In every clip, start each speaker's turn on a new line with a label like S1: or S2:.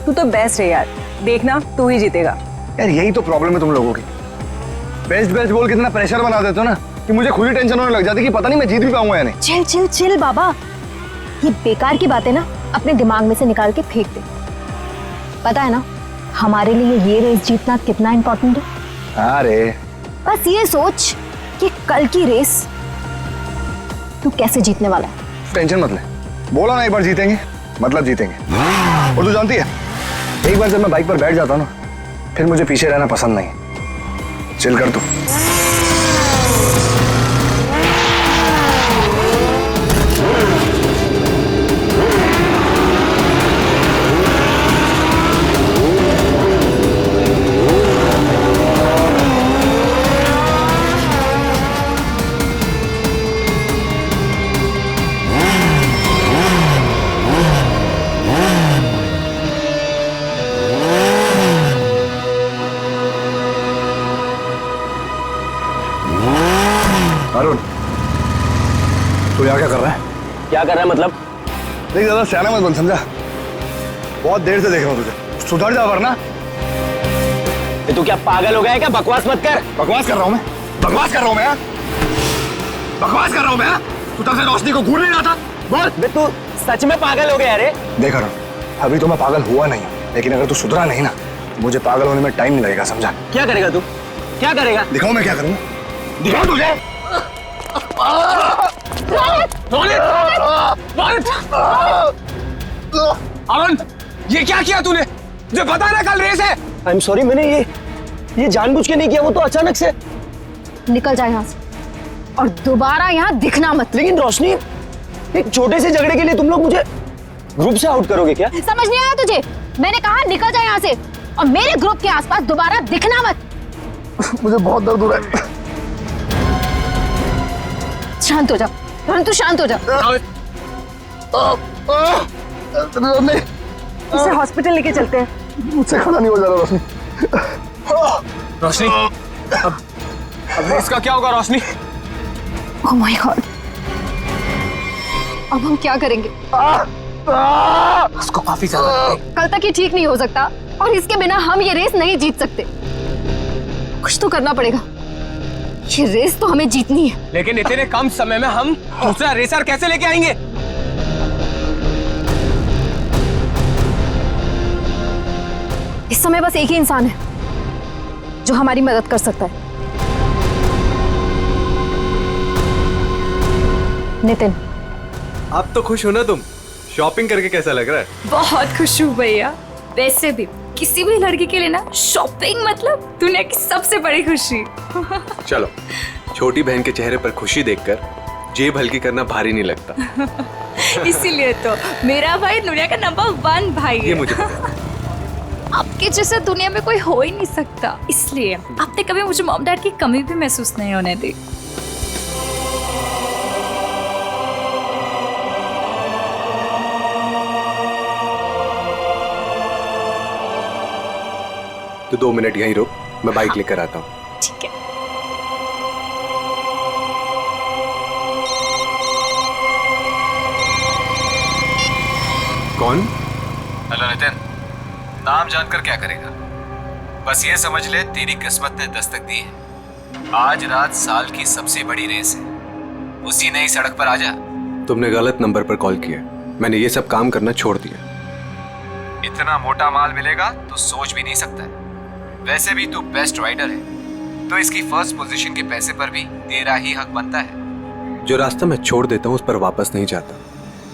S1: तू तो बेस्ट है यार, देखना तू ही जीतेगा।
S2: यार यही तो प्रॉब्लम है तुम लोगों की, बेस्ट बेस्ट बोल कितना प्रेशर बना देते हो ना कि मुझे खुद ही टेंशन होने लग जाती कि पता नहीं मैं जीत भी पाऊंगा या नहीं।
S3: चिल चिल चिल बाबा, ये बेकार की बातें ना अपने दिमाग में से निकाल के फेंक दे। पता है ना हमारे लिए ये रेस जीतना कितना इम्पोर्टेंट है।
S2: हाँ रे,
S3: बस ये सोच कि कल की रेस तू कैसे जीतने वाला है।
S2: टेंशन मत ले, बोला ना एक बार जीतेंगे मतलब जीतेंगे। और तू जानती है एक बार जब मैं बाइक पर बैठ जाता हूँ ना फिर मुझे पीछे रहना पसंद नहीं। चिल कर तू। अरुण, तू यहाँ क्या कर रहा है?
S4: क्या कर रहा है मतलब?
S2: देख ज्यादा सियाना मत बन, समझा? बहुत देर से देख रहा हूँ तुझे, सुधर जा वरना।
S4: तू क्या पागल हो गया है क्या? बकवास मत कर।
S2: बकवास कर रहा हूँ मैं? बकवास कर रहा हूँ मैं? बकवास कर रहा हूँ मैं? तू तब से रोशनी को घूर नहीं रहा था? बोल।
S4: बे तू सच में पागल हो गया रे?
S2: देख अरुण, अभी तो मैं पागल हुआ नहीं, लेकिन अगर तू सुधरा नहीं ना मुझे पागल होने में टाइम नहीं लगेगा, समझा?
S4: क्या करेगा तू? क्या करेगा?
S2: दिखाओ मैं क्या करूँगा, दिखाओ तुझे।
S5: अरुण, ये क्या किया तूने? मुझे पता है ना कल रेस है।
S4: आई एम सॉरी, मैंने ये जानबूझ के नहीं किया, वो तो अचानक से।
S3: निकल जा यहाँ से और दोबारा यहाँ दिखना मत।
S4: लेकिन रोशनी, एक छोटे से झगड़े के लिए तुम लोग मुझे ग्रुप से आउट करोगे क्या?
S3: समझ नहीं आया तुझे? मैंने कहा निकल जा यहाँ से और मेरे ग्रुप के आसपास दोबारा दिखना मत।
S2: मुझे बहुत दर्द हो रहा है।
S3: शांत हो जा, तू शांत हो जा।
S1: इसे हॉस्पिटल लेके चलते हैं।
S2: मुझसे खड़ा नहीं हो जा रहा रोशनी।
S5: रोशनी, अब रेस का क्या होगा रोशनी?
S3: ओह माय गॉड, अब हम क्या करेंगे?
S5: उसको काफी ज्यादा
S3: कल तक ये ठीक नहीं हो सकता और इसके बिना हम ये रेस नहीं जीत सकते। कुछ तो करना पड़ेगा, ये रेस तो हमें जीतनी है।
S5: लेकिन इतने कम समय में हम दूसरा रेसर कैसे लेके आएंगे?
S3: इस समय बस एक ही इंसान है जो हमारी मदद कर सकता है, नितिन।
S6: आप तो खुश हो ना तुम? शॉपिंग करके कैसा लग रहा है?
S7: बहुत खुश हूँ भैया। वैसे भी किसी भी लड़की के लिए ना शॉपिंग मतलब दुनिया की सबसे बड़ी खुशी।
S6: चलो, छोटी बहन के चेहरे पर खुशी देखकर जेब हल्की करना भारी नहीं लगता।
S7: इसीलिए तो मेरा भाई दुनिया का नंबर 1 भाई है।
S6: ये मुझे पता है।
S7: आपके जैसा दुनिया में कोई हो ही नहीं सकता, इसलिए आपने कभी मुझे मॉम डैड की कमी भी महसूस नहीं होने दी।
S6: तो 2 मिनट यहीं रुक, मैं बाइक लेकर आता हूँ।
S7: ठीक है।
S6: कौन?
S8: हेलो नितिन, नाम जानकर क्या करेगा? बस ये समझ ले तेरी किस्मत ने दस्तक दी है। आज रात साल की सबसे बड़ी रेस है, उसी नई सड़क पर आजा।
S6: तुमने गलत नंबर पर कॉल किया, मैंने ये सब काम करना छोड़ दिया।
S8: इतना मोटा माल मिलेगा तो सोच भी नहीं सकता है। वैसे भी तू बेस्ट राइडर है, तो इसकी फर्स्ट पोजीशन के पैसे पर भी तेरा ही हक बनता है।
S6: जो रास्ता मैं छोड़ देता हूँ उस पर वापस नहीं जाता।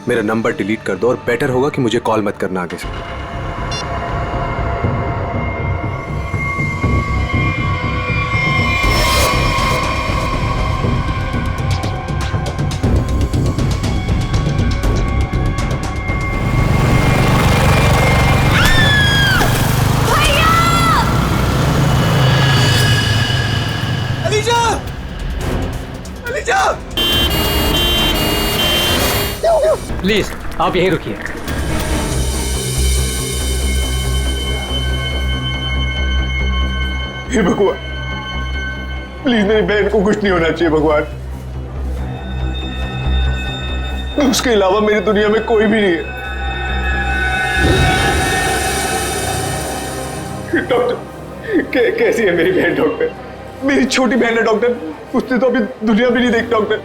S6: मेरा नंबर डिलीट कर दो और बेटर होगा कि मुझे कॉल मत करना आगे से।
S5: प्लीज आप यहीं रुकिए।
S2: हे भगवान, प्लीज मेरी बहन को कुछ नहीं होना चाहिए भगवान। उसके अलावा मेरी दुनिया में कोई भी नहीं है।
S5: डॉक्टर कैसी है मेरी बहन डॉक्टर? मेरी छोटी बहन है डॉक्टर, उसने तो अभी दुनिया भी नहीं देखी डॉक्टर।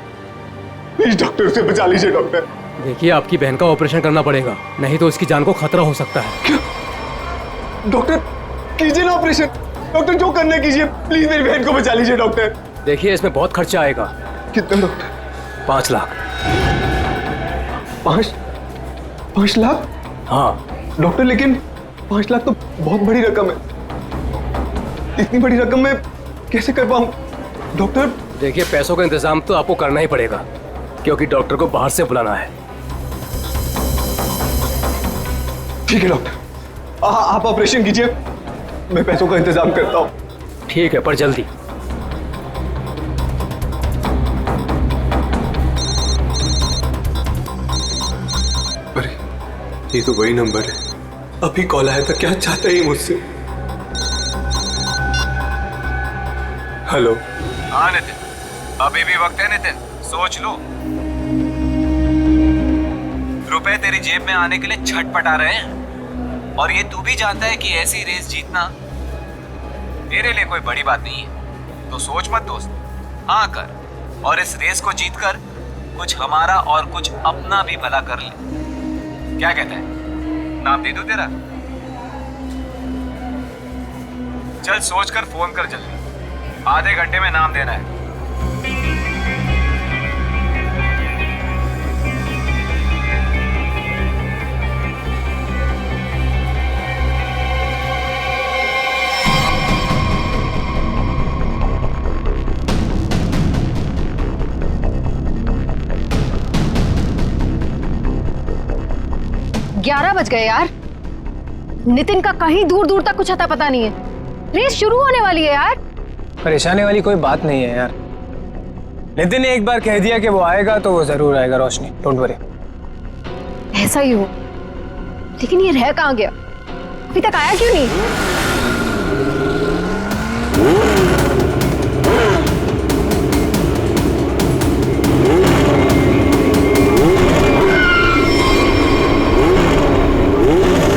S5: प्लीज डॉक्टर उसे बचा लीजिए डॉक्टर।
S9: देखिए आपकी बहन का ऑपरेशन करना पड़ेगा, नहीं तो इसकी जान को खतरा हो सकता है।
S5: क्या? डॉक्टर कीजिए ना ऑपरेशन, डॉक्टर जो करना है कीजिए, प्लीज मेरी बहन को बचा लीजिए डॉक्टर।
S9: देखिए इसमें बहुत खर्चा आएगा।
S5: कितना डॉक्टर?
S9: 5 लाख।
S5: 5 लाख?
S9: हाँ
S5: डॉक्टर लेकिन 5 लाख तो बहुत बड़ी रकम है, इतनी बड़ी रकम मैं कैसे कर पाऊं डॉक्टर?
S9: देखिए पैसों का इंतजाम तो आपको करना ही पड़ेगा, क्योंकि डॉक्टर को बाहर से बुलाना है।
S5: ठीक है डॉक्टर, आप ऑपरेशन कीजिए, मैं पैसों का इंतजाम करता हूँ।
S9: ठीक है, पर जल्दी।
S6: अरे ये तो वही नंबर है, अभी कॉल आया था। क्या चाहता है ये मुझसे? हेलो।
S8: हाँ नितिन, अभी भी वक्त है नितिन, सोच लो। रुपए तेरी जेब में आने के लिए छटपटा रहे हैं, और ये तू भी जानता है कि ऐसी रेस जीतना तेरे लिए कोई बड़ी बात नहीं है। तो सोच मत दोस्त, हाँ कर, और इस रेस को जीतकर कुछ हमारा और कुछ अपना भी भला कर ले। क्या कहता है, नाम दे दूं तेरा? चल सोच कर फोन कर जल्दी, आधे घंटे में नाम देना है।
S3: ग्यारह बज गए यार। नितिन का कहीं दूर दूर तक कुछ अता पता नहीं है। रेस शुरू होने वाली है यार।
S10: परेशानी वाली कोई बात नहीं है यार। नितिन ने एक बार कह दिया कि वो आएगा तो वो जरूर आएगा रोशनी, डोंट वरी।
S3: ऐसा ही हो, लेकिन ये रह कहाँ गया? अभी तक आया क्यों नहीं?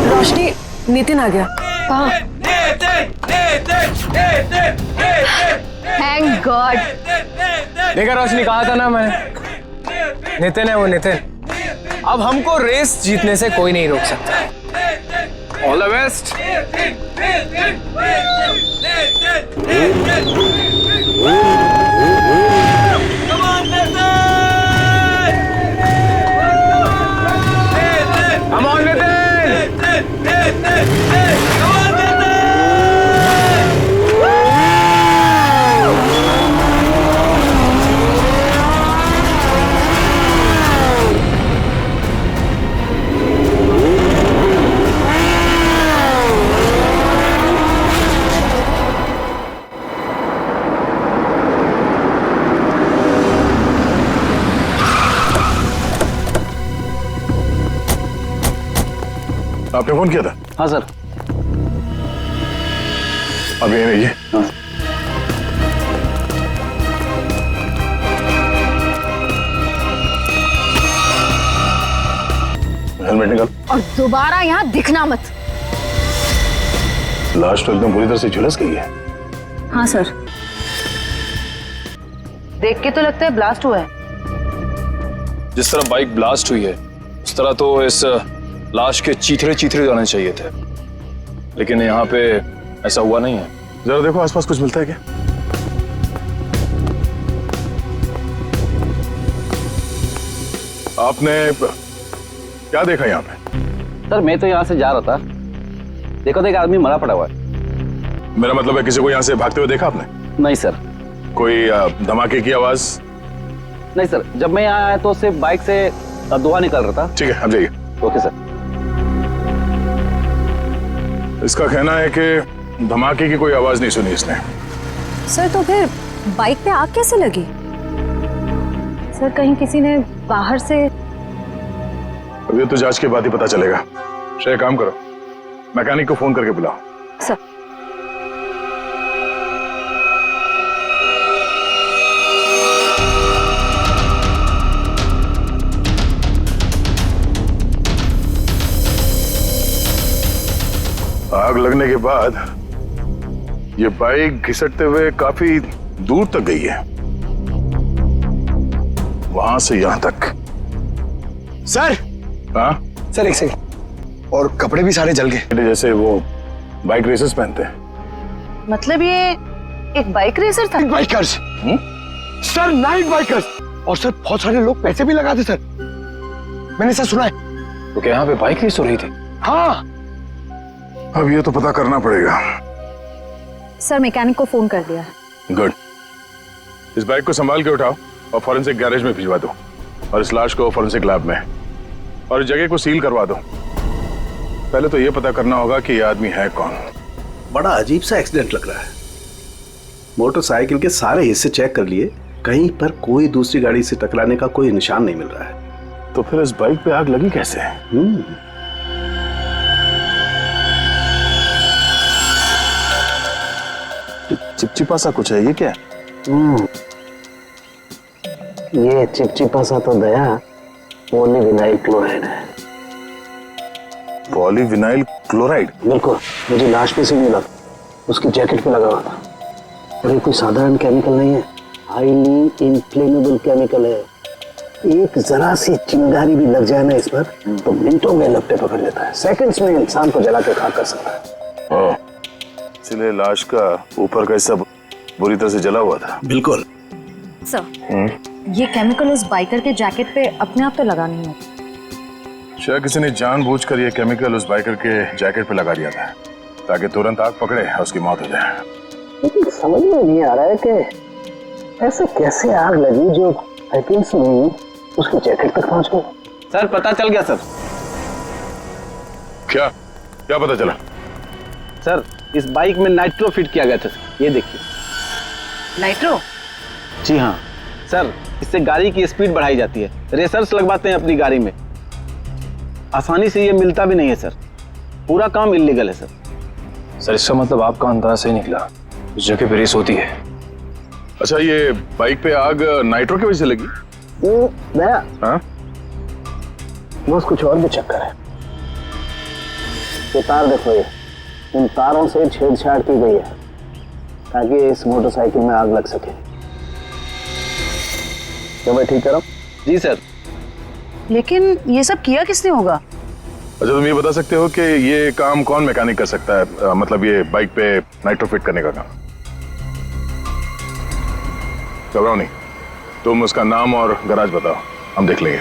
S1: रोशनी, नितिन आ गया।
S3: कहाँ? Thank God.
S10: देखा रोशनी, कहा था ना मैंने, नितिन है वो नितिन। अब हमको रेस जीतने से कोई नहीं रोक सकता। All the best. Come on, Nitin!
S2: आपने फोन किया था?
S4: हाँ सर।
S2: अब ये रहिए।
S4: हाँ।
S2: हेलमेट निकाल।
S3: और दोबारा यहाँ दिखना मत।
S2: लाश तो एकदम बुरी तरह से झुलस गई है।
S1: हाँ सर।
S11: देख के तो लगता है ब्लास्ट हुआ है।
S12: जिस तरह बाइक ब्लास्ट हुई है उस तरह तो इस लाश के चीथड़े चीथड़े जाने चाहिए थे, लेकिन यहाँ पे ऐसा हुआ नहीं है।
S2: जरा देखो आसपास कुछ मिलता है क्या? आपने क्या देखा यहाँ पे?
S4: सर मैं तो यहाँ से जा रहा था, देखो तो एक आदमी मरा पड़ा हुआ है।
S2: मेरा मतलब है किसी को यहाँ से भागते हुए देखा आपने?
S4: नहीं सर।
S2: कोई धमाके की आवाज?
S4: नहीं सर, जब मैं यहाँ आया तो सिर्फ बाइक से धुआं निकल रहा था।
S2: ठीक है, आप जाइए।
S4: Okay sir.
S2: इसका कहना है कि धमाके की कोई आवाज नहीं सुनी इसने।
S3: सर तो फिर बाइक पे आग कैसे लगी? सर कहीं किसी ने बाहर से?
S2: अब ये तो जांच के बाद ही पता चलेगा। श्रेय काम करो, मैकेनिक को फोन करके बुलाओ।
S3: सर।
S2: आग लगने के बाद
S13: ये बाइक घिसटते हुए काफी दूर तक गई है, वहां से यहां तक।
S2: सर।
S13: हाँ
S2: सर एक सेकंड, और कपड़े भी सारे जल गए,
S13: जैसे वो बाइक रेसर्स पहनते हैं।
S11: मतलब ये एक बाइक रेसर था?
S2: Bikers sir, night bikers. और सर बहुत सारे लोग पैसे भी लगाते सर, मैंने सर सुना है।
S12: तो क्या यहाँ पे बाइक रेस हो रही थी?
S2: हाँ।
S13: अब ये तो पता करना पड़ेगा।
S3: सर मैकेनिक को फोन कर दिया है।
S13: गुड। इस बाइक को संभाल के उठाओ और फॉरेंसिक गैरेज में भिजवा दो, और इस लाश को फॉरेंसिक लैब में, और इस जगह को सील करवा दो। पहले तो ये पता करना होगा कि ये आदमी है कौन।
S14: बड़ा अजीब सा एक्सीडेंट लग रहा है। मोटरसाइकिल के सारे हिस्से चेक कर लिए, कहीं पर कोई दूसरी गाड़ी से टकराने का कोई निशान नहीं मिल रहा है।
S13: तो फिर इस बाइक पे आग लगी कैसे? चिपचिपा सा कुछ है, ये क्या?
S14: ये चिपचिपा सा तो दया पॉलीविनाइल क्लोराइड है।
S13: Polyvinyl chloride?
S14: बिल्कुल, मुझे लाश में से मिला, उसकी जैकेट पे लगा हुआ था। और ये कोई साधारण केमिकल नहीं है, हाईली इनफ्लेमेबल केमिकल है। एक जरा सी चिंगारी भी लग जाए ना इस पर तो मिनटों में लपटे पकड़ लेता है, सेकंड्स में इंसान को जला के खाक कर सकता है।
S13: इसलिए लाश का ऊपर का हिस्सा बुरी तरह से जला हुआ था।
S14: बिल्कुल
S3: सर, ये केमिकल उस बाइकर के जैकेट पे अपने आप तो लगा नहीं है।
S13: शायद किसी ने जानबूझकर ये केमिकल उस बाइकर के जैकेट पे लगा दिया था ताकि तुरंत आग पकड़े और उसकी मौत हो जाए।
S14: लेकिन समझ में नहीं आ रहा है कि ऐसे कैसे आग लगी जो सेकंड्स में उसकी जैकेट तक पहुंच गई।
S10: सर पता चल गया सर।
S13: क्या क्या पता चला?
S10: सर इस बाइक में नाइट्रो फिट किया गया था, ये देखिए।
S11: नाइट्रो?
S10: जी हाँ सर, इससे गाड़ी की स्पीड बढ़ाई जाती है। रेसर्स लगवाते हैं अपनी गाड़ी में, आसानी से ये मिलता भी नहीं है सर। पूरा काम इल्लीगल है सर।
S12: सर इसका मतलब आपका अंदाजा सही निकला, उस जगह पे रेस होती है।
S13: अच्छा, ये बाइक पे आग नाइट्रो की वजह से लगी?
S14: दया,
S13: हाँ?
S14: बस कुछ और भी चक्कर है। ये तार देखो, ये इन तारों से छेड़छाड़ की गई है ताकि इस मोटरसाइकिल में आग लग सके। क्या मैं ठीक कर रहा हूं?
S10: जी सर।
S11: लेकिन ये सब किया किसने होगा?
S13: अच्छा, तुम ये बता सकते हो कि ये काम कौन मैकेनिक कर सकता है? मतलब ये बाइक पे नाइट्रो फिट करने का काम। घबराओ नहीं, तुम उसका नाम और गराज बताओ, हम देख लेंगे।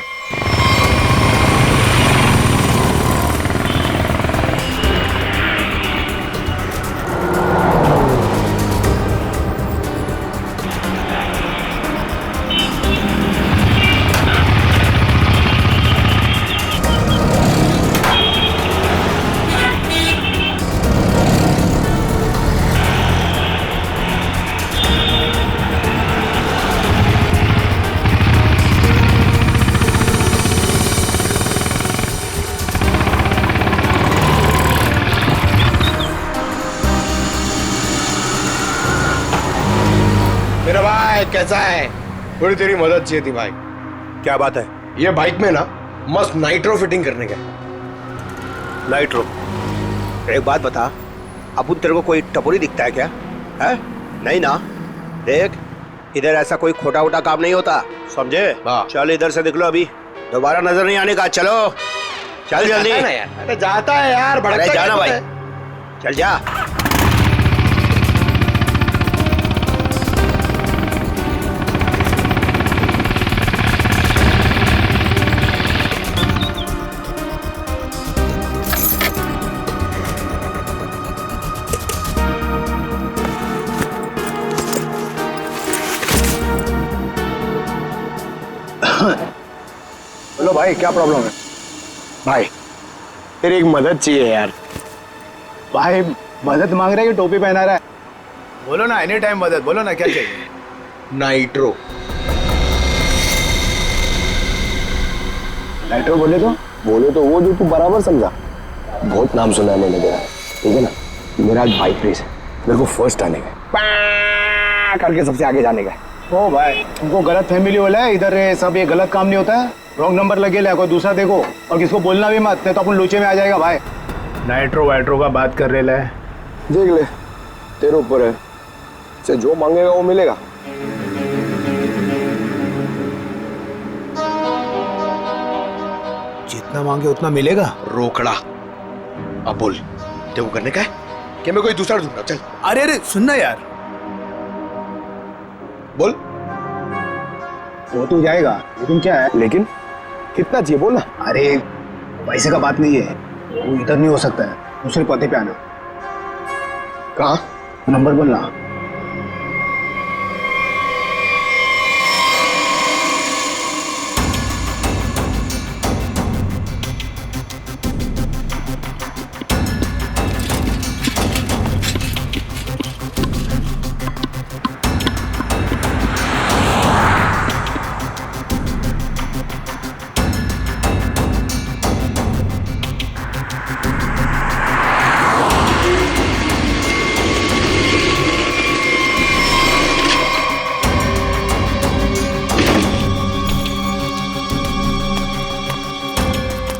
S4: मेरा भाई कैसा है? थोड़ी तेरी मदद चाहिए थी भाई।
S2: क्या बात है?
S4: ये बाइक में ना मस्त नाइट्रो फिटिंग करने का।
S2: नाइट्रो? एक बात बता, अपुन तेरे को कोई टपोरी दिखता है क्या? है? नहीं ना? देख, इधर ऐसा कोई खोटा वोटा काम नहीं होता, समझे? चल इधर से निकलो, अभी दोबारा नजर नहीं आने का। चलो चल जल्दी।
S4: अरे जाता है यार,
S2: अरे जाना भाई, चल जा।
S4: बोलो भाई, क्या प्रॉब्लम है? भाई तेरी एक मदद चाहिए यार।
S2: भाई मदद मांग रहा है कि टोपी पहना रहा है? बोलो ना, एनी टाइम मदद, बोलो ना क्या चाहिए?
S4: नाइट्रो।
S14: नाइट्रो बोले तो वो जो तू बराबर समझा। बहुत नाम सुना है मैंने तेरा, ठीक है ना? मेरा आज बाइक रेस है, मेरे को फर्स्ट आने का, करके सबसे आगे जाने का।
S2: ओ भाई, तुमको गलत फैमिली वाला है, इधर सब ये गलत काम नहीं होता है। रॉन्ग नंबर लगे ले, कोई दूसरा देखो, और किसको बोलना भी मत, नहीं तो अपन लोचे में आ जाएगा भाई। नाइट्रो वाइट्रो का बात कर रहे है, देख ले
S5: तेरे ऊपर है, से जो मांगेगा वो मिलेगा।
S2: जितना मांगे उतना मिलेगा। रोकड़ा। अब बोल, तेरे को करने का है कि मैं कोई दूसरा ढूंढूंगा? चल।
S4: अरे अरे सुनना यार,
S2: बोल।
S4: वो तो जाएगा, लेकिन क्या है?
S5: लेकिन कितना चाहिए बोल ना।
S4: अरे पैसे का बात नहीं है, वो इधर नहीं हो सकता है, दूसरे पते पे आना।
S5: कहाँ?
S4: नंबर बोलना।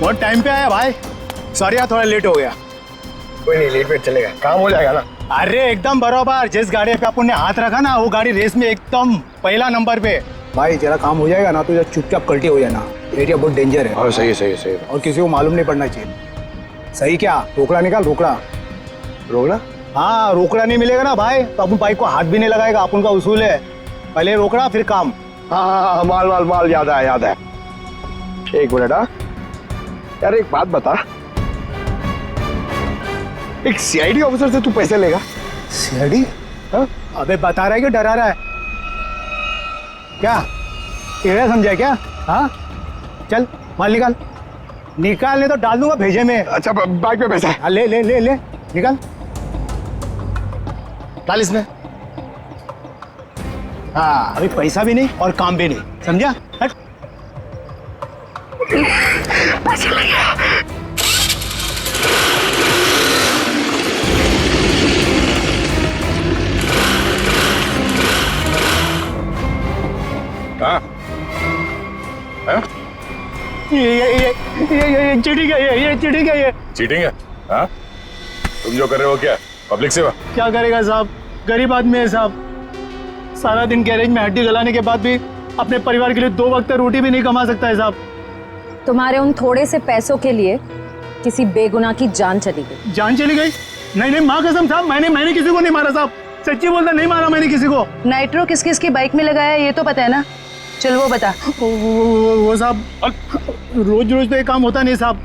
S4: बहुत टाइम पे आया भाई, सॉरी यार थोड़ा लेट हो गया।
S5: कोई नहीं, लेट वेट चलेगा, काम हो जाएगा ना।
S4: अरे एकदम बराबर, जिस गाड़ी पे अपन ने हाथ रखा ना वो गाड़ी रेस में एकदम पहला नंबर पे। भाई तेरा काम हो जाएगा ना तो जरा चुपचाप कल्टी हो जाना, एरिया बहुत डेंजर है।
S5: सही है, सही है, सही है।
S4: और किसी को मालूम नहीं पड़ना चाहिए। सही क्या? रोकड़ा निकाल, रोकड़ा।
S5: रोकड़ा?
S4: हाँ, रोकड़ा नहीं मिलेगा ना भाई तो अपन बाइक को हाथ भी नहीं लगाएगा, अपन का उसूल है पहले रोकड़ा फिर काम।
S5: हाँ, माल माल माल, याद है याद है। एक मिनट। हाँ यार, एक बात बता, एक सीआईडी ऑफिसर से तू पैसे लेगा?
S4: सीआईडी? हाँ? अबे बता रहा है कि डरा रहा है? क्या टेढ़ा समझा क्या? हाँ चल माल निकाल, निकाल नहीं तो डाल दूंगा भेजे में।
S5: अच्छा बाइक पे पैसा है?
S4: हाँ ले ले ले ले, निकाल, डाल इसमें। हाँ अभी पैसा भी नहीं और काम भी नहीं, समझा? हट।
S5: पैसा लग गया।
S4: ये चीटिंग है, ये चीटिंग है, ये
S13: चीटिंग है? हाँ, तुम जो कर रहे हो क्या पब्लिक सेवा?
S4: क्या करेगा साहब, गरीब आदमी है साहब, सारा दिन गैरेज में हड्डी गलाने के बाद भी अपने परिवार के लिए 2 वक्त रोटी भी नहीं कमा सकता है साहब।
S3: तुम्हारे उन थोड़े से पैसों के लिए किसी बेगुनाह की जान चली गई।
S4: जान चली गई? नहीं नहीं माँ कसम साहब, मैंने किसी को नहीं मारा साहब, सच्ची बोलता, नहीं मारा मैंने किसी को।
S11: नाइट्रो किस किस की बाइक में लगाया ये तो पता है ना? चल वो बता।
S4: वो साहब रोज रोज तो ये काम होता नहीं साहब,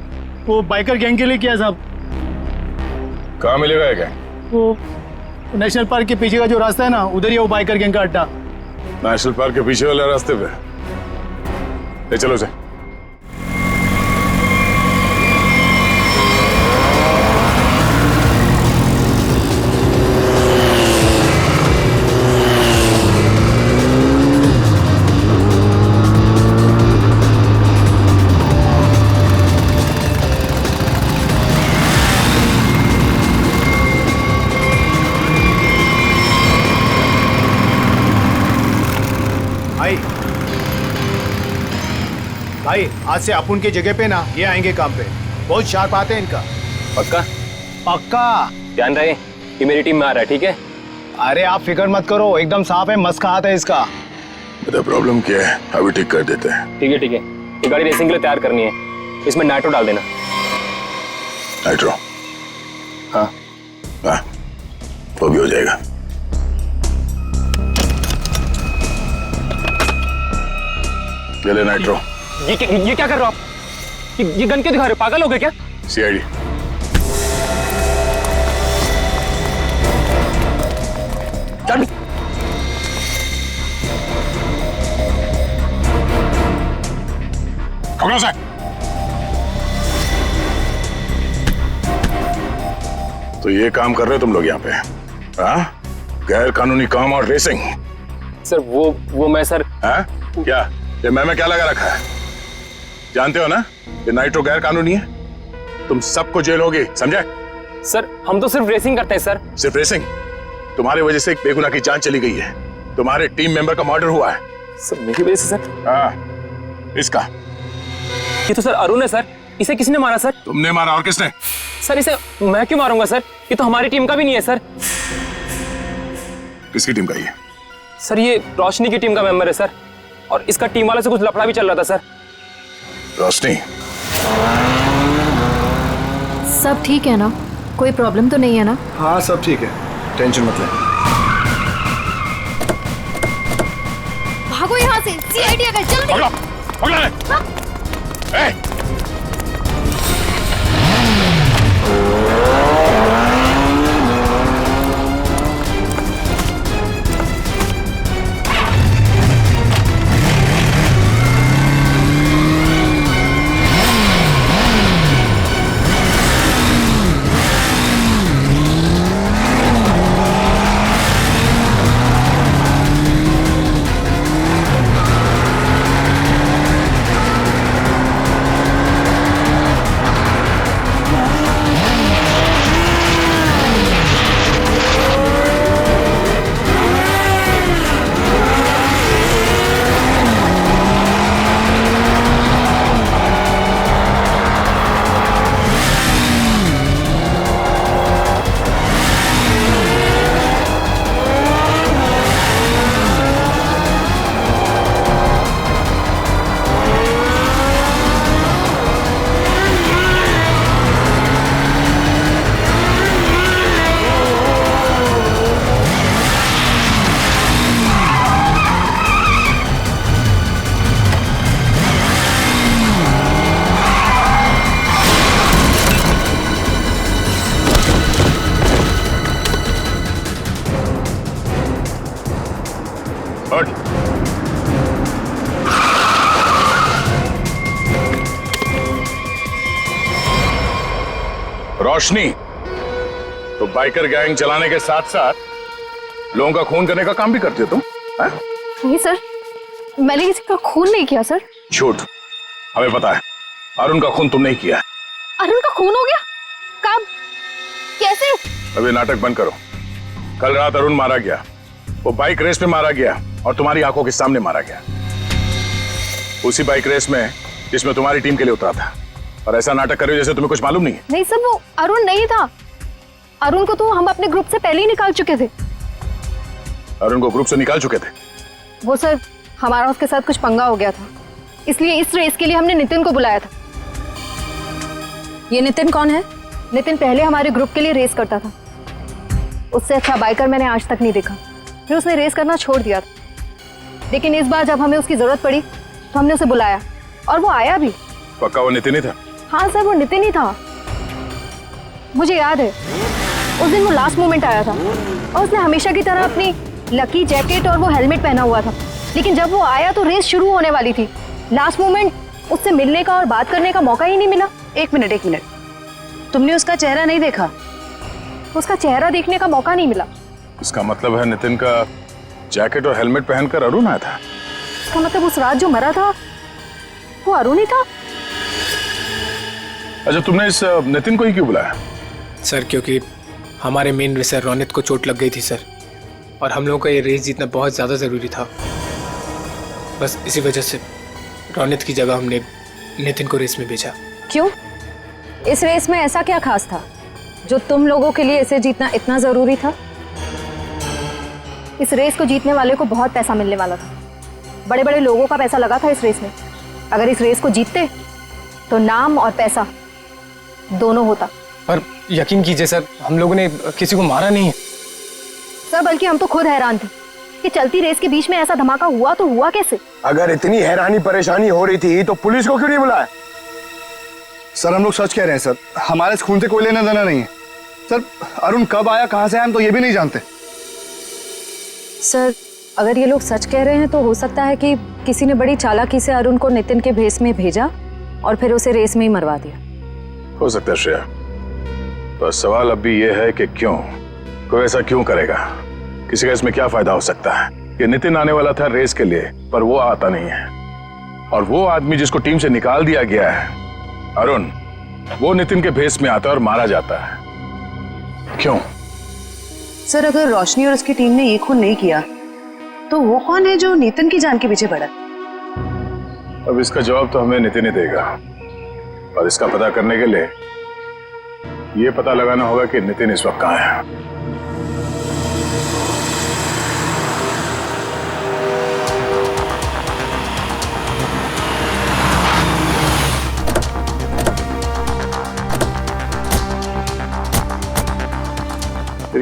S4: वो बाइकर गैंग के लिए किया साहब।
S13: कहाँ मिलेगा क्या?
S4: वो नेशनल पार्क के पीछे का जो रास्ता है ना, उधर ही वो बाइकर गैंग का अड्डा।
S13: नेशनल पार्क के पीछे वाले रास्ते पे? ले चलो से।
S4: भाई आज से अपुन की जगह पे ना ये आएंगे काम पे, बहुत शार्प आते हैं इनका।
S9: पक्का?
S4: पक्का।
S9: ध्यान रहे ये मेरी टीम में आ रहा है, ठीक है?
S4: अरे आप फिक्र मत करो, एकदम साफ है, मस्त हाथ है इसका।
S13: बता प्रॉब्लम क्या है, अभी ठीक कर देते हैं।
S9: ठीक है ठीक है, ये गाड़ी रेसिंग के लिए तैयार करनी है, इसमें नाइट्रो डाल देना।
S13: नाइट्रो?
S9: हाँ
S13: हाँ, वो भी हो जाएगा। ले ले नाइट्रो।
S9: ये क्या कर रहे हो आप? ये गन क्यों दिखा रहे हो, पागल हो गए क्या?
S13: सीआईडी।
S9: चल
S13: पकड़ो से। तो ये काम कर रहे हो तुम लोग यहाँ पे? हाँ, गैर कानूनी काम और रेसिंग।
S9: सर वो मैं सर।
S13: हाँ क्या, ये मैं क्या लगा रखा है? जानते हो ना ये नाइट्रो गैर कानूनी है, तुम सबको जेल होगी, समझे?
S9: सर हम तो सिर्फ रेसिंग करते हैं सर। सिर्फ
S13: रेसिंग? तुम्हारी वजह से एक बेगुनाह की जान चली गई है, तुम्हारे टीम मेंबर का मर्डर हुआ है।
S9: सर मेरी वजह से सर?
S13: हाँ, इसका।
S9: ये तो सर अरुण है सर, इसे किसने मारा सर?
S13: तुमने मारा, और किसने?
S9: सर इसे मैं क्यों मारूंगा सर, ये तो हमारी टीम का भी नहीं है सर।
S13: किसकी टीम का ये?
S9: सर ये रोशनी की टीम का मेंबर है सर, और इसका टीम वाले से कुछ लफड़ा भी चल रहा था सर।
S13: रोशनी,
S3: सब ठीक है ना? कोई प्रॉब्लम तो नहीं है ना?
S13: हाँ सब ठीक है, टेंशन मत ले।
S3: भागो यहाँ से, सीआईडी आ गए, जल्दी।
S13: पकड़ो, पकड़ो। ए! रोशनी, तो बाइकर गैंग चलाने के साथ साथ लोगों का खून करने का काम भी करती हो तुम?
S3: नहीं सर, मैंने किसी का खून नहीं किया सर।
S13: झूठ, हमें पता है अरुण का खून तुम नहीं किया है।
S3: अरुण का खून हो गया? कब? कैसे?
S13: अब ये नाटक बंद करो। कल रात अरुण मारा गया, वो बाइक रेस में मारा गया और तुम्हारी आंखों के सामने मारा गया, उसी बाइक रेस में जिसमें तुम्हारी टीम के लिए उतरा था। और ऐसा नाटक कर रहे हो जैसे तुम्हें कुछ मालूम नहीं है।
S3: नहीं सर, वो अरुण नहीं था। अरुण को तो हम अपने ग्रुप से पहले ही निकाल चुके थे।
S13: अरुण को ग्रुप से निकाल चुके थे?
S3: वो सर, हमारा उसके साथ कुछ पंगा हो गया था, इसलिए इस रेस के लिए हमने नितिन को बुलाया था।
S1: ये नितिन कौन है?
S3: नितिन पहले हमारे ग्रुप के लिए रेस करता था। उससे अच्छा बाइकर मैंने आज तक नहीं देखा। फिर उसने रेस करना छोड़ दिया था, लेकिन इस बार जब हमें उसकी जरूरत पड़ी तो हमने उसे बुलाया और वो आया भी।
S13: पक्का वो नितिन ही था?
S3: हाँ सर, वो नितिन ही था। मुझे याद है उस दिन वो लास्ट मोमेंट आया था और उसने हमेशा की तरह अपनी लकी जैकेट और वो हेलमेट पहना हुआ था, लेकिन जब वो आया तो रेस शुरू होने वाली थी। लास्ट मोमेंट उससे मिलने का और बात करने का मौका ही नहीं मिला।
S11: एक मिनट, तुमने उसका चेहरा नहीं देखा?
S3: उसका चेहरा देखने का मौका नहीं मिला।
S13: इसका मतलब है नितिन का जैकेट और हेलमेट पहनकर अरुण आया था?
S3: इसका मतलब उस रात जो मरा था वो अरुण ही था।
S13: अच्छा, तुमने इस नितिन को ही क्यों बुलाया?
S9: सर क्योंकि हमारे मेन रेसर रोनित को चोट लग गई थी सर, और हम लोगों का ये रेस जीतना बहुत ज़्यादा ज़रूरी था। बस इसी वजह से रोनित की जगह हमने नितिन को रेस में भेजा।
S1: क्यों? इस रेस में ऐसा क्या खास था जो तुम लोगों के लिए इसे जीतना इतना जरूरी था?
S3: इस रेस को जीतने वाले को बहुत पैसा मिलने वाला था। बड़े बड़े लोगों का पैसा लगा था इस रेस में। अगर इस रेस को जीतते तो नाम और पैसा दोनों होता।
S9: पर यकीन कीजिए सर, हम लोगों ने किसी को मारा नहीं है
S3: सर, बल्कि हम तो खुद हैरान थे कि चलती रेस के बीच में ऐसा धमाका हुआ तो हुआ कैसे।
S2: अगर इतनी हैरानी परेशानी हो रही थी तो पुलिस को क्यों नहीं बुलाया?
S5: सर हम लोग सच कह रहे हैं सर, हमारे इस खून से कोई लेना देना नहीं है। सर अरुण कब आया, कहां से आया, हम तो ये भी नहीं जानते।
S1: सर, अगर ये लोग सच कह रहे हैं तो हो सकता है कि किसी ने बड़ी चालाकी से अरुण को नितिन के भेस में भेजा और फिर उसे रेस में ही मरवा दिया।
S13: हो सकता है श्रेया, तो सवाल अब भी ये है कि क्यों, कोई ऐसा क्यों करेगा? किसी का इसमें क्या फायदा हो सकता है कि नितिन आने वाला था रेस के लिए पर वो आता नहीं है, और वो आदमी जिसको टीम से निकाल दिया गया है अरुण, वो नितिन के भेस में आता है और मारा जाता है। क्यों?
S11: सर अगर रोशनी और उसकी टीम ने ये खून नहीं किया तो वो कौन है जो नितिन की जान के पीछे पड़ा?
S13: अब इसका जवाब तो हमें नितिन ही देगा, और इसका पता करने के लिए ये पता लगाना होगा कि नितिन इस वक्त कहाँ है।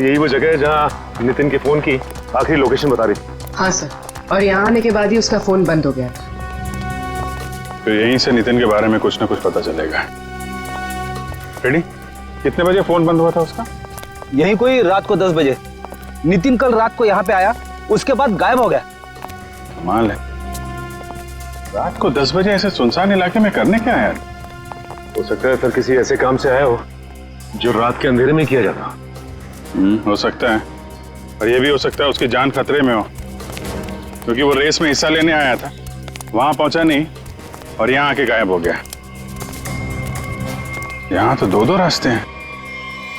S13: यही वो जगह है जहाँ नितिन के फोन की आखिरी लोकेशन बता रही थी।
S11: हाँ सर, और यहाँ आने के बाद ही उसका फोन बंद हो गया।
S13: तो यहीं से नितिन के बारे में कुछ ना कुछ पता चलेगा। रेडी? कितने बजे फोन बंद हुआ था उसका?
S10: यही कोई रात को 10 बजे। नितिन कल रात को यहाँ पे आया, उसके बाद गायब हो गया।
S13: कमाल है, रात को 10 बजे ऐसे सुनसान इलाके में करने क्या आया? हो सकता है सर किसी ऐसे काम से आया हो जो रात के अंधेरे में किया जाता। हो सकता है, और ये भी हो सकता है उसकी जान खतरे में हो, क्योंकि वो रेस में हिस्सा लेने आया था, वहां पहुंचा नहीं और यहाँ आके गायब हो गया। यहाँ तो 2 रास्ते हैं।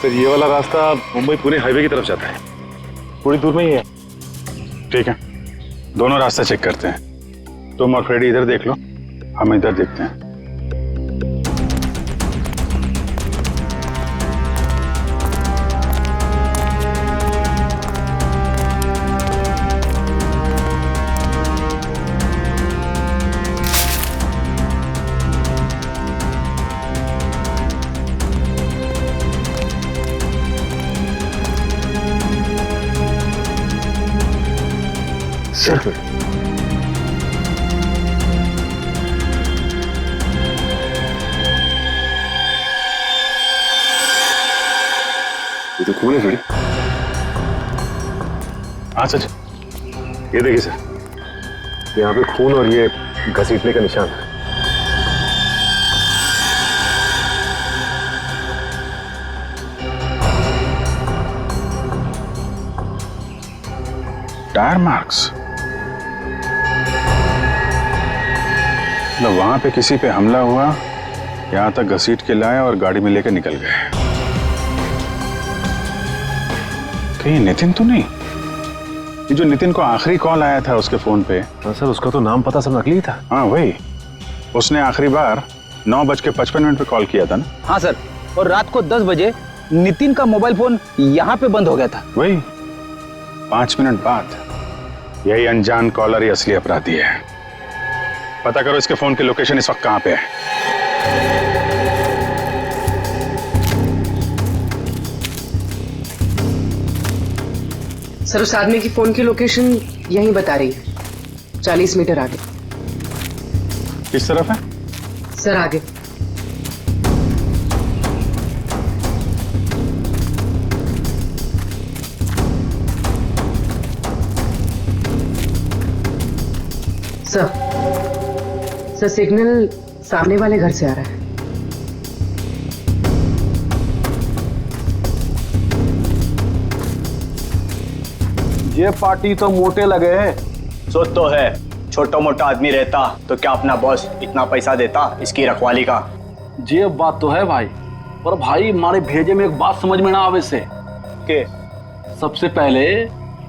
S13: सर ये वाला रास्ता मुंबई पुणे हाईवे की तरफ जाता है, थोड़ी दूर में ही है। ठीक है, दोनों रास्ता चेक करते हैं। तुम और फ्रेडी इधर देख लो, हम इधर देखते हैं।
S12: सर
S13: ये तो खून है थोड़ी। हाँ सच, ये देखिए सर, यहाँ पे खून और ये घसीटने का निशान है। टायर मार्क्स, मतलब वहां पे किसी पे हमला हुआ, यहां तक घसीट के लाए और गाड़ी में लेकर निकल गए। कहीं नितिन तो नहीं? ये जो नितिन को आखिरी कॉल आया था उसके फोन पे।
S12: हाँ सर, उसका तो नाम पता सब नकली था।
S13: हाँ वही, उसने आखिरी बार 9:55 पे कॉल किया था ना?
S10: हाँ सर, और रात को 10 बजे नितिन का मोबाइल फोन यहाँ पे बंद हो गया था।
S13: वही 5 मिनट बाद। यही अनजान कॉलर ही असली अपराधी है। पता करो इसके फोन की लोकेशन इस वक्त कहाँ पे है।
S11: सर उस आदमी की फोन की लोकेशन यहीं बता रही है, 40 मीटर आगे।
S13: किस तरफ है
S11: सर? आगे। सर सिग्नल सामने वाले घर से आ रहा है।
S10: ये पार्टी तो मोटे लगे हैं।
S15: सोच तो है, छोटा मोटा आदमी रहता तो क्या अपना बॉस इतना पैसा देता इसकी रखवाली का?
S16: ये बात तो है भाई, पर भाई हमारे भेजे में एक बात समझ में ना आवे से
S15: के
S16: सबसे पहले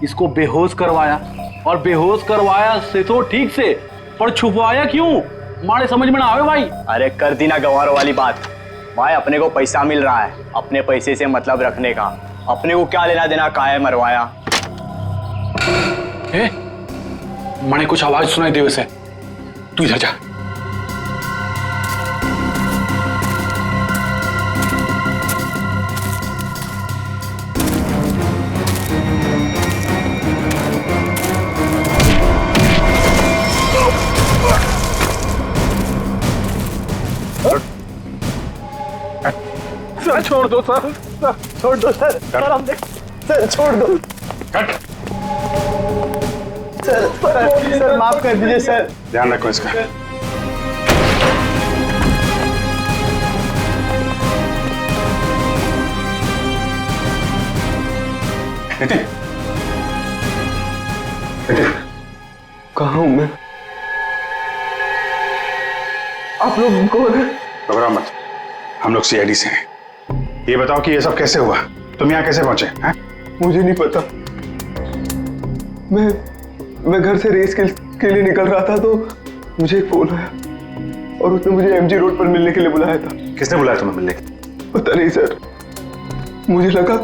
S16: इसको बेहोश करवाया, और बेहोश करवाया से तो ठीक से, पर छुपवाया क्यों हमारे समझ में ना आवे भाई।
S15: अरे कर दी ना गंवारों वाली बात भाई, अपने को पैसा मिल रहा है, अपने पैसे से मतलब रखने का, अपने को क्या लेना देना काहे मरवाया।
S16: मैंने कुछ आवाज सुनाई दे वैसे, तू इधर जा।
S15: सर छोड़ दो सर, छोड़ दो सर, सर हमने सर छोड़ दो। सर माफ कर दीजिए सर।
S13: ध्यान रखो इसका।
S5: कहाँ हूं मैं? आप लोग कौन है?
S13: घबराओ मत, हम लोग सीआईडी से हैं। ये बताओ कि ये सब कैसे हुआ, तुम यहाँ कैसे पहुंचे हैं?
S5: मुझे नहीं पता, मैं घर से रेस के लिए निकल रहा था तो मुझे एक फोन आया और उसने मुझे एमजी रोड पर मिलने के लिए बुलाया था।
S13: किसने बुलाया तुम्हें मिलने?
S5: पता नहीं सर, मुझे लगा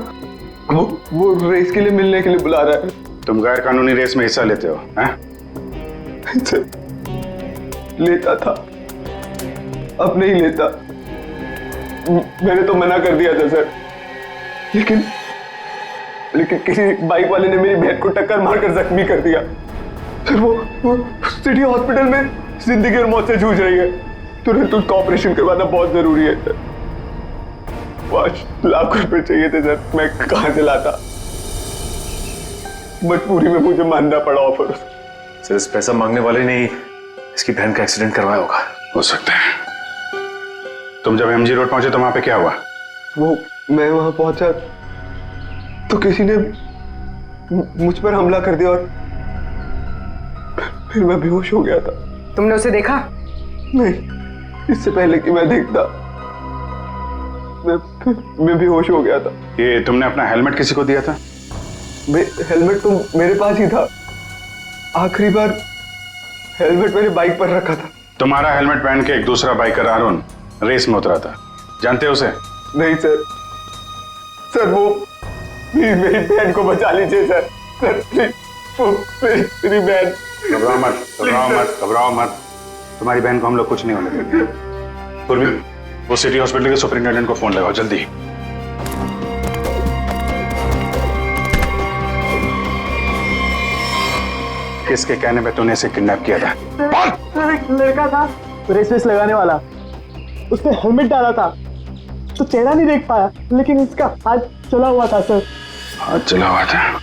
S5: वो रेस के लिए मिलने के लिए बुला रहा है।
S13: तुम गैर कानूनी रेस में हिस्सा लेते हो?
S5: सर लेता था, अब नहीं लेता। मैंने तो मना कर दिया था सर, लेकिन किसी बाइक वाले ने मेरी बहन को टक्कर मारकर जख्मी कर दिया। सर वो सिटी हॉस्पिटल में जिंदगी और मौत से जूझ रही है। तुरंत उसका ऑपरेशन करवाना बहुत जरूरी है सर। 5 लाख रुपए चाहिए थे सर, मैं कहां से लाता? मजबूरी में मुझे मानना पड़ा ऑफर।
S12: सर इस पैसा मांगने वाले ने इसकी बहन का एक्सीडेंट करवाया होगा।
S13: हो सकता है। तुम जब एमजी रोड पहुंचे तो वहां पे क्या हुआ?
S5: वो मैं वहां पहुंचा तो किसी ने मुझ पर हमला कर दिया और फिर मैं बेहोश हो गया था।
S11: तुमने उसे देखा?
S5: नहीं, इससे पहले कि मैं देखता मैं बेहोश हो गया था।
S13: ये तुमने अपना हेलमेट किसी को दिया था?
S5: हेलमेट तो मेरे पास ही था। आखिरी बार हेलमेट मेरे बाइक पर रखा था।
S13: तुम्हारा हेलमेट पहन के एक दूसरा बाइकर अरुण रेस में उतरा था, जानते हो उसे?
S5: नहीं सर, सर वो प्लीज मेरी बहन को बचा लीजिए सर। सर प्लीज, मेरी बहन।
S13: घबराओ मत, घबराओ मत, घबराओ मत। तुम्हारी बहन को हम लोग कुछ नहीं होने देंगे। पूर्वी, वो सिटी हॉस्पिटल के सुपरिंटेंडेंट को फोन लगाओ जल्दी। किसके कहने पे तूने इसे किडनैप किया था?
S4: एक लड़का था रेस लगाने वाला, उसने हेलमेट डाला था तो चेहरा नहीं देख पाया, लेकिन उसका हाथ चला हुआ था सर।
S13: हाथ चला हुआ था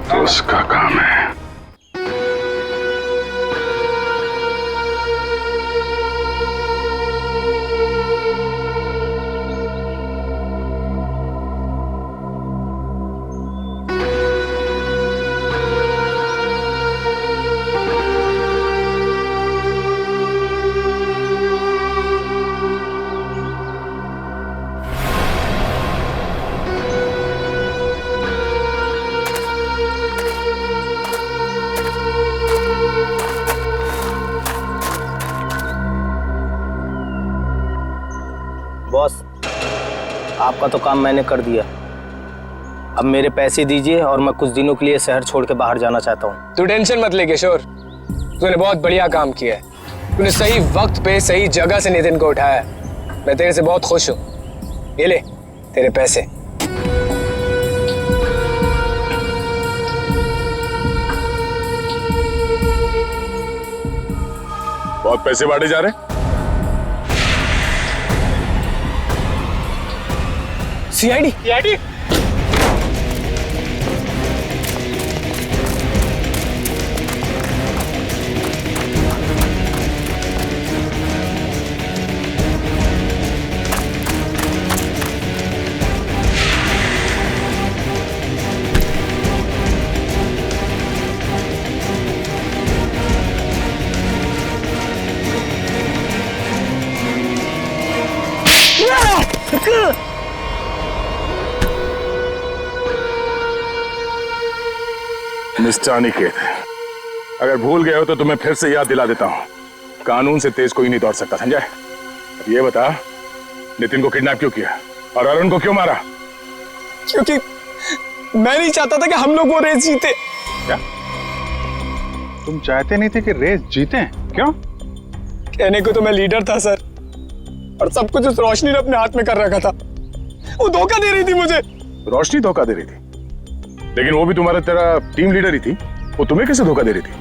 S13: तो उसका काम है।
S17: बॉस, आपका तो काम मैंने कर दिया। अब मेरे पैसे दीजिए और मैं कुछ दिनों के लिए शहर छोड़ के बाहर जाना चाहता हूँ।
S9: तू टेंशन मत ले किशोर, तूने बहुत बढ़िया काम किया है। तूने सही वक्त पे सही जगह से नितिन को उठाया। मैं तेरे से बहुत खुश हूँ। ये ले तेरे पैसे।
S13: बहुत पैसे बांटे जा रहे हैं।
S9: सीआईडी
S13: मिस्टर अनिकेत, अगर भूल गए हो तो तुम्हें फिर से याद दिला देता हूँ, कानून से तेज कोई नहीं दौड़ सकता, समझा? अब ये बता, नितिन को किडनैप क्यों किया और अरुण को क्यों मारा?
S9: क्योंकि मैं नहीं चाहता था कि हम लोग वो रेस जीते।
S13: क्या तुम चाहते नहीं थे कि रेस जीते? क्यों?
S9: कहने को तो मैं लीडर था सर, और सब कुछ उस रोशनी ने अपने हाथ में कर रखा था। वो धोखा दे रही थी मुझे।
S13: रोशनी धोखा दे रही थी? लेकिन वो भी तुम्हारा तेरा टीम लीडर ही थी, वो तुम्हें कैसे धोखा दे रही थी?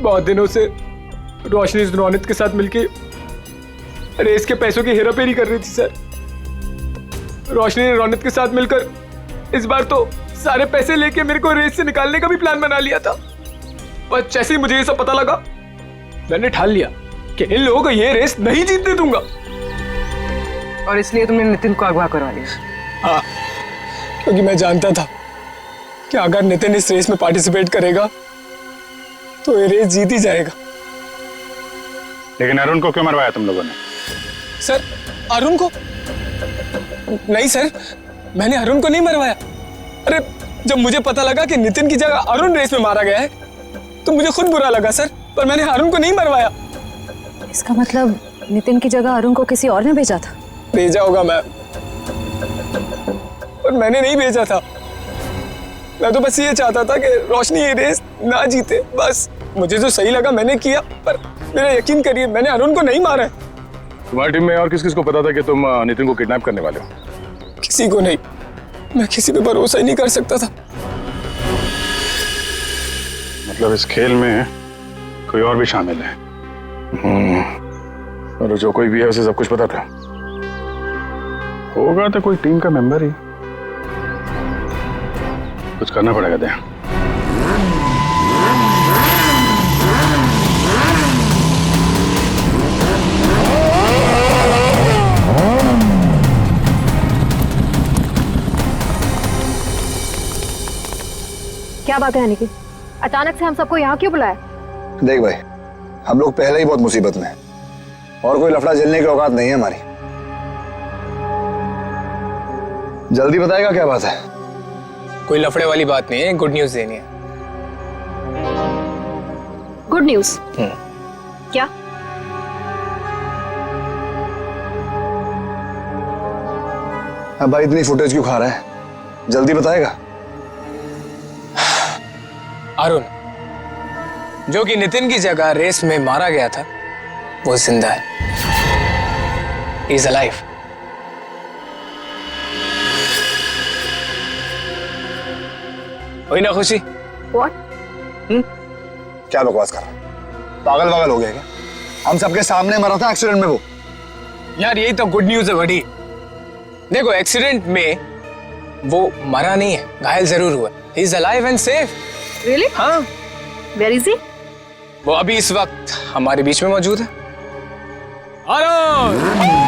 S9: बहुत दिनों से रोशनी रोनित के साथ मिलके रेस के पैसों की हेराफेरी कर रही थी सर। रोशनी ने रोनित के साथ मिलकर इस बार तो सारे पैसे लेके मेरे को रेस से निकालने का भी प्लान बना लिया था। पर जैसे ही मुझे ये सब पता लगा, मैंने ठान लिया कि इन लोगों को ये रेस नहीं जीतने दूंगा।
S11: और इसलिए तुमने नितिन को अगवा करवा लिया?
S9: हाँ, क्योंकि मैं जानता था कि अगर नितिन इस रेस में पार्टिसिपेट करेगा तो ये रेस जीत ही जाएगा।
S13: लेकिन अरुण को क्यों मरवाया तुम लोगों ने?
S9: सर, अरुण को नहीं सर, मैंने अरुण को नहीं मरवाया। अरे जब मुझे पता लगा कि नितिन की जगह अरुण रेस में मारा गया है तो मुझे खुद बुरा लगा सर, पर मैंने अरुण को नहीं मरवाया।
S1: इसका मतलब नितिन की जगह अरुण को किसी और ने भेजा था?
S9: भेजा होगा मैम, पर मैंने नहीं भेजा था। मैं तो बस ये चाहता था कि रोशनी ये रेस ना जीते, बस मुझे जो सही लगा मैंने किया। पर मेरा यकीन करिए, मैंने अरुण को नहीं मारा है।
S13: तुम्हारी टीम में और किस किस को पता था कि तुम नितिन को किडनैप करने वाले हो?
S9: किसी को नहीं। मैं किसी पे भरोसा ही नहीं कर सकता था।
S13: मतलब इस खेल में कोई और भी शामिल है। और जो कोई भी है उसे सब कुछ पता था। होगा तो कोई टीम का मेंबर ही। कुछ करना पड़ेगा दे।
S3: क्या बात है अनिकेत? अचानक से हम सबको यहाँ क्यों बुलाया?
S18: देख भाई, हम लोग पहले ही बहुत मुसीबत में हैं और कोई लफड़ा झेलने की औकात नहीं है हमारी। जल्दी बताएगा क्या बात है?
S9: कोई लफड़े वाली बात नहीं है, गुड न्यूज देनी है।
S3: Good news? क्या?
S18: अब भाई इतनी फुटेज क्यों खा रहा है? जल्दी बताएगा।
S9: अरुण, जो कि नितिन की जगह रेस में मारा गया था, वो जिंदा है। He is alive. वही ना खुशी?
S3: What?
S18: क्या बकवास कर रहा है? पागल वागल हो गया क्या? हम सबके सामने मरा था एक्सीडेंट में वो।
S9: यार यही तो गुड न्यूज है बड़ी। देखो एक्सीडेंट में वो मरा नहीं है, घायल जरूर हुआ। He is alive and safe.
S3: Really?
S9: हाँ।
S3: Where is he?
S9: वो अभी इस वक्त हमारे बीच में मौजूद है। अरुण!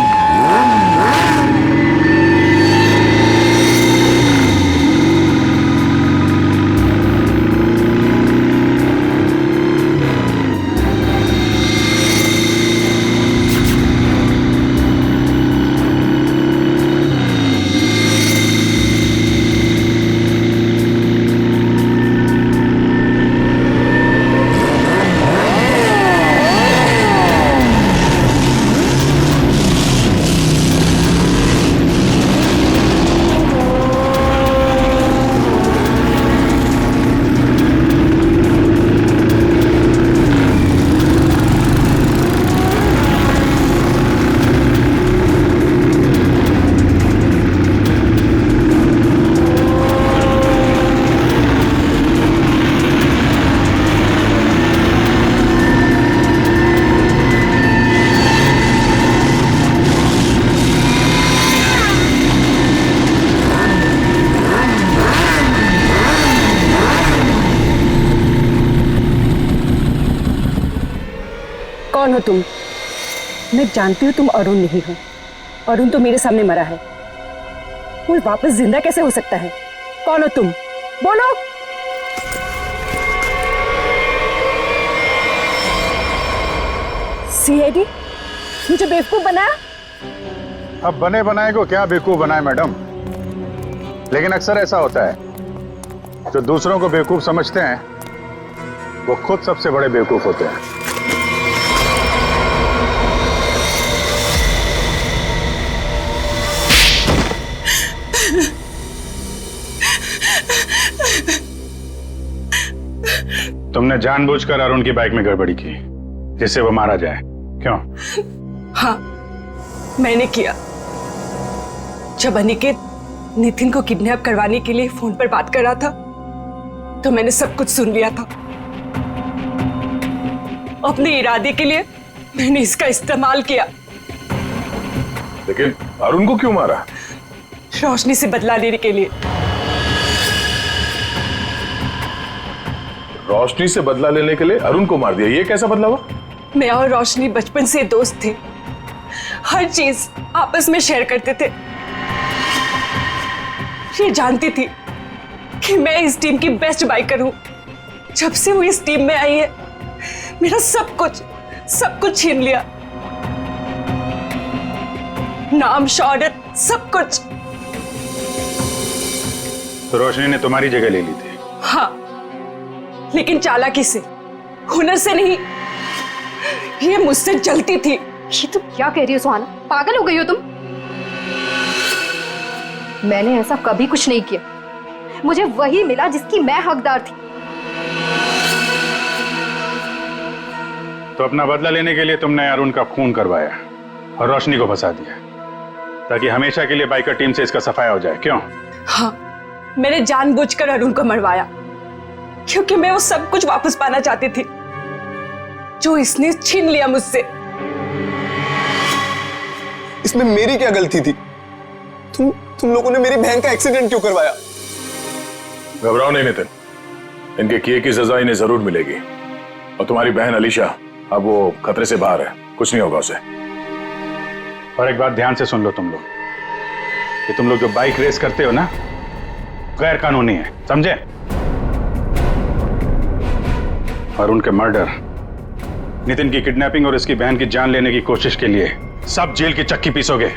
S11: कौन हो तुम? मैं जानती हूँ तुम अरुण नहीं हो। अरुण तो मेरे सामने मरा है, कोई वापस जिंदा कैसे हो सकता है? कौन हो तुम? बोलो। सीआईडी मुझे बेवकूफ बनाया?
S13: अब बने बनाए को क्या बेवकूफ बनाए मैडम? लेकिन अक्सर ऐसा होता है, जो दूसरों को बेवकूफ समझते हैं वो खुद सबसे बड़े बेवकूफ होते हैं। तुमने जानबूझकर अरुण की बाइक में गड़बड़ी की जिससे वो मारा जाए, क्यों?
S11: हाँ, मैंने किया। जब अनिकेत नितिन को किडनैप करवाने के लिए फोन पर बात कर रहा था तो मैंने सब कुछ सुन लिया था। अपने इरादे के लिए मैंने इसका इस्तेमाल किया।
S13: लेकिन अरुण को क्यों मारा?
S11: रोशनी से बदला लेने के लिए।
S13: रोशनी से बदला लेने के लिए अरुण को मार दिया, ये कैसा बदला हुआ?
S11: मैं और रोशनी बचपन से दोस्त थे, हर चीज आपस में शेयर करते थे। ये जानती थी कि मैं इस टीम की बेस्ट बाइकर हूं। जब से वो इस टीम में आई है मेरा सब कुछ छीन लिया, नाम, शौहरत, सब कुछ।
S13: तो रोशनी ने तुम्हारी जगह ले ली थी?
S11: हाँ, लेकिन चालाकी से, हुनर से नहीं। ये मुझसे जलती थी।
S3: ये तुम क्या कह रही हो सुहाना? पागल हो गई हो तुम? मैंने ऐसा कभी कुछ नहीं किया। मुझे वही मिला जिसकी मैं हकदार थी।
S13: तो अपना बदला लेने के लिए तुमने अरुण का खून करवाया, और रोशनी को फंसा दिया ताकि हमेशा के लिए बाइकर टीम से इसका सफाया हो जाए। क्यों?
S11: हाँ, मैंने जानबूझकर अरुण को मरवाया क्योंकि मैं वो सब कुछ वापस पाना चाहती थी जो इसने छीन लिया मुझसे।
S5: इसमें मेरी क्या गलती थी? तुम लोगों ने मेरी बहन का एक्सीडेंट क्यों करवाया?
S13: घबराओ नहीं नितिन, इनके किए की सजा इन्हें जरूर मिलेगी। और तुम्हारी बहन अलीशा अब वो खतरे से बाहर है, कुछ नहीं होगा उसे। और एक बात ध्यान से सुन लो तुम लोग, कि तुम लोग जो बाइक रेस करते हो ना, गैर कानूनी है, समझे? और उनके मर्डर, नितिन की किडनैपिंग और इसकी बहन की जान लेने की कोशिश के लिए सब जेल की चक्की पीसोगे।